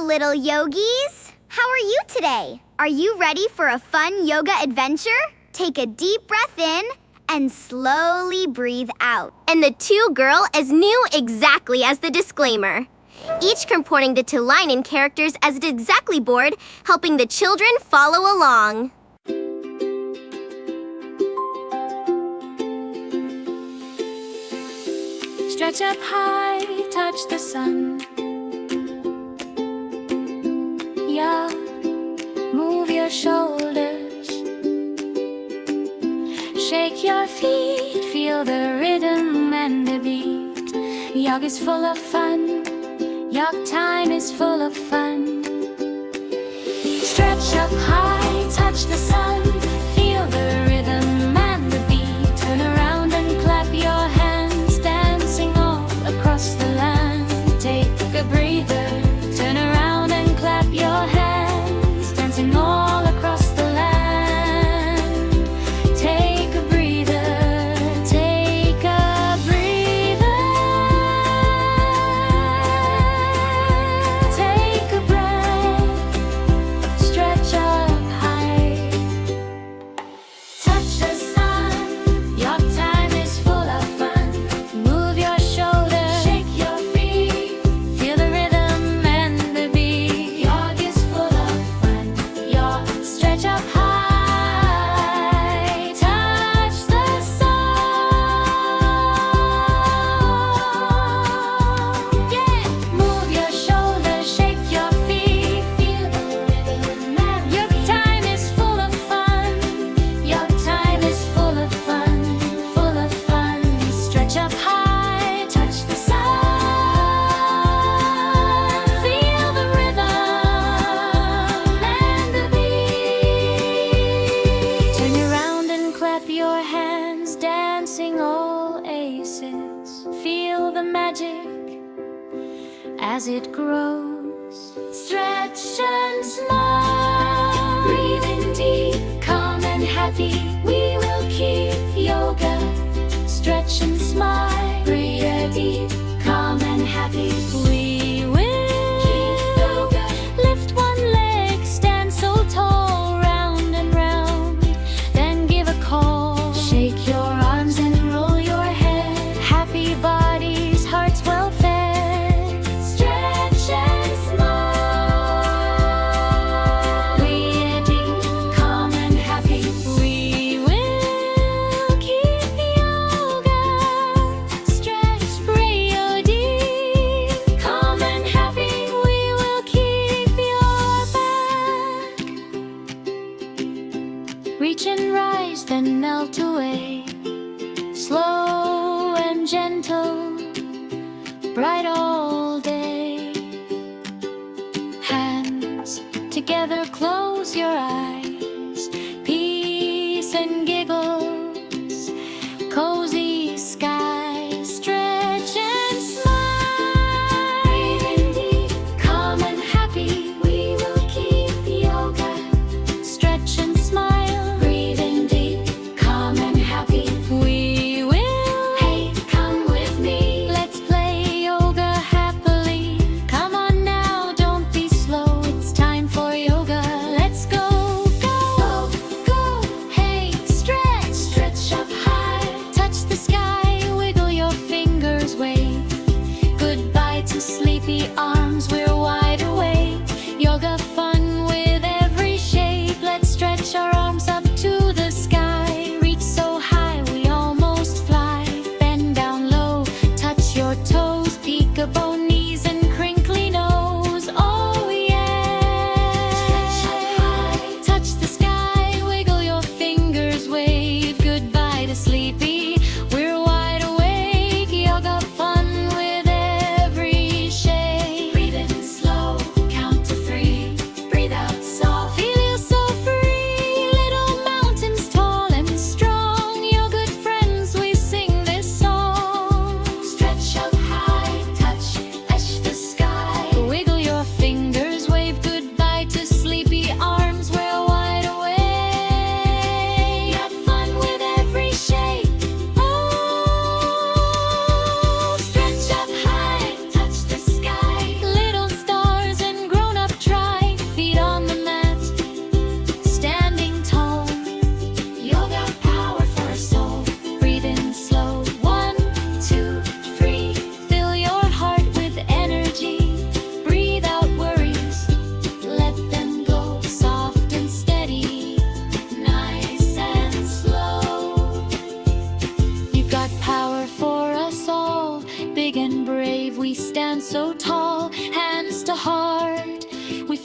little yogis! How are you today? Are you ready for a fun yoga adventure? Take a deep breath in and slowly breathe out. And the two girls knew exactly as the disclaimer. Each comporting the two line characters as the exactly board, helping the children follow along. Stretch up high, touch the sun. Yeah, move your shoulders. Shake your feet, feel the rhythm and the beat. Yoga is full of fun. Yoga time is full of fun. Stretch up high, touch the sun. Feel the rhythm and the beat. Turn around and clap your hands, dancing all across the land. Take a breather. Turn around and clap your hands, dancing all across the land. Take a breather. Take a breather. Take a breath. Stretch up high. Touch the sun. Your time is full of fun. Move your shoulders. Shake your feet. Feel the rhythm and the beat. Yoga is full of fun. Yoga. Stretch up high. Touch the sun. Yeah. Move your shoulders. Shake your feet. Feel the rhythm and your time is full of fun. Your time is full of fun. Full of fun. Stretch up high. Touch the sun. Feel the rhythm and the beat. Turn around and clap your hands, dancing all aces. Feel the magic as it grows. Stretch and smile. Breathe in deep, calm and happy. We will keep yoga. Stretch and smile. Breathe deep, calm and happy. We will keep yoga. Lift one leg, stand so tall, round and round. Then give a call. Shake your arms and roll your head. Happy bodies, hearts well fed. Stretch and smile. Breathe deep, calm and happy. We will keep yoga. Stretch, breathe deep, calm and happy. We will keep your back. Reach and rise, then melt away. Slow and gentle, bright all day. Hands together, close your eyes. Peace and giggles, cozy skies. Stretch and smile. Breathe in deep, calm and happy. We will keep yoga. Stretch and smile. Breathe in deep, calm and happy. We will. Hey, come with me. Let's play yoga happily. Come on now, don't be slow. It's time for yoga. Let's go.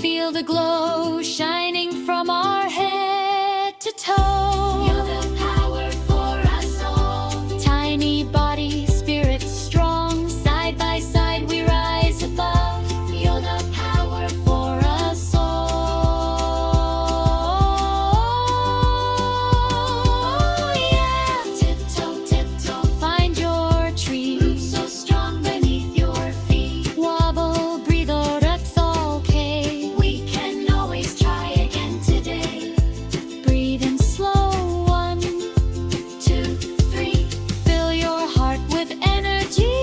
Feel the glow shining from our head to toe. You're the power for us all. Tiny body, spirit strong. Side by side we rise above. You're the power for us all. Yeah. Tiptoe, tiptoe, find your tree. Roots so strong beneath your feet. Wobble, breathe, or that's okay. We can always try again today. Breathe in slow, 1, 2, 3. Fill your heart with energy.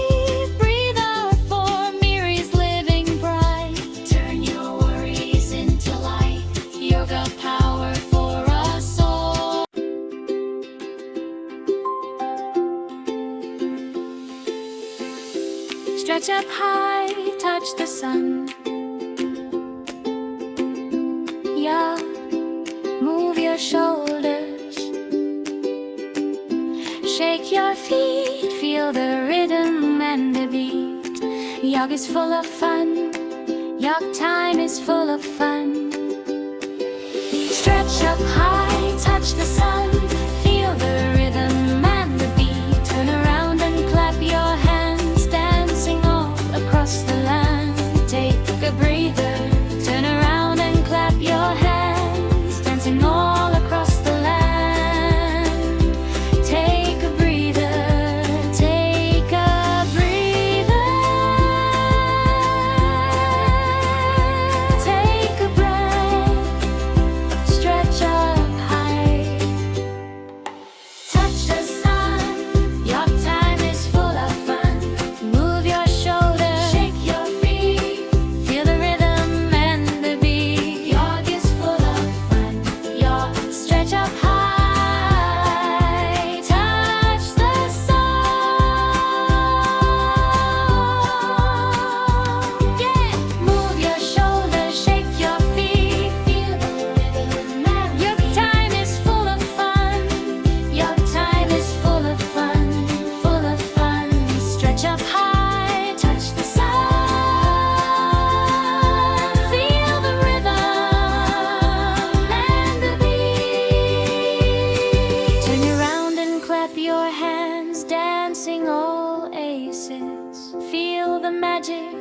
Breathe out for Miri's living bright. Turn your worries into light. Yoga power for us all. Stretch up high, touch the sun. Yeah, move your shoulders. Shake your feet, feel the rhythm and the beat. Yoga is full of fun. Yoga time is full of fun. Stretch up high, touch the sun. Feel the rhythm and the beat. Turn around and clap your hands, dancing all across the land. Take a breather. Turn around and clap your hands, dancing all across the land. Take a breather. Take a breather. Take a breath. Stretch up high. Touch the sun. Your time is full of fun. Move your shoulders. Shake your feet. Feel the rhythm and the beat. Yoga is full of fun. Yoga. Stretch up high. Touch the sun. Yeah. Move your shoulders. Shake your feet. Feel the rhythm and your time is full of fun. Your time is full of fun. Full of fun. Stretch up high. Touch the sun. Feel the rhythm and the beat. Turn around and clap your hands, dancing all aces. Feel the magic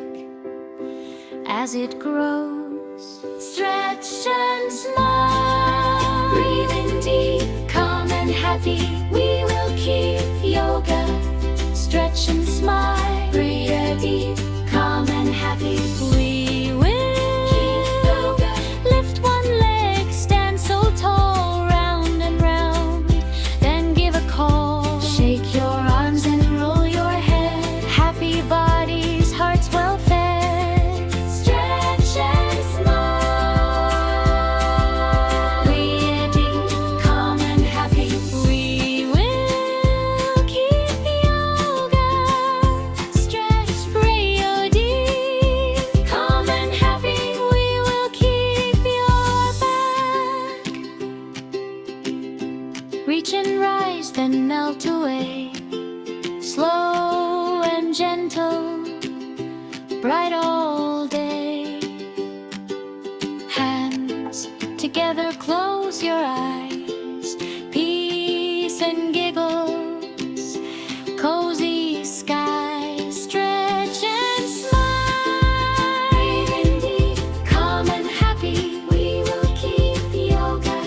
as it grows. Stretch and smile. Breathe in deep, calm and happy. We will keep yoga. Stretch and smile. Breathe deep, calm and happy. We will keep yoga. Lift one leg, stand so tall, round and round. Then give a call. Shake your arms and roll your head. Happy bodies, hearts well fed. Stretch and smile. Breathe deep, calm and happy. We will keep yoga. Stretch, breathe deep, calm and happy. We will keep your back. Reach and rise, then melt away. Slow and gentle, bright all day. Hands together, close your eyes.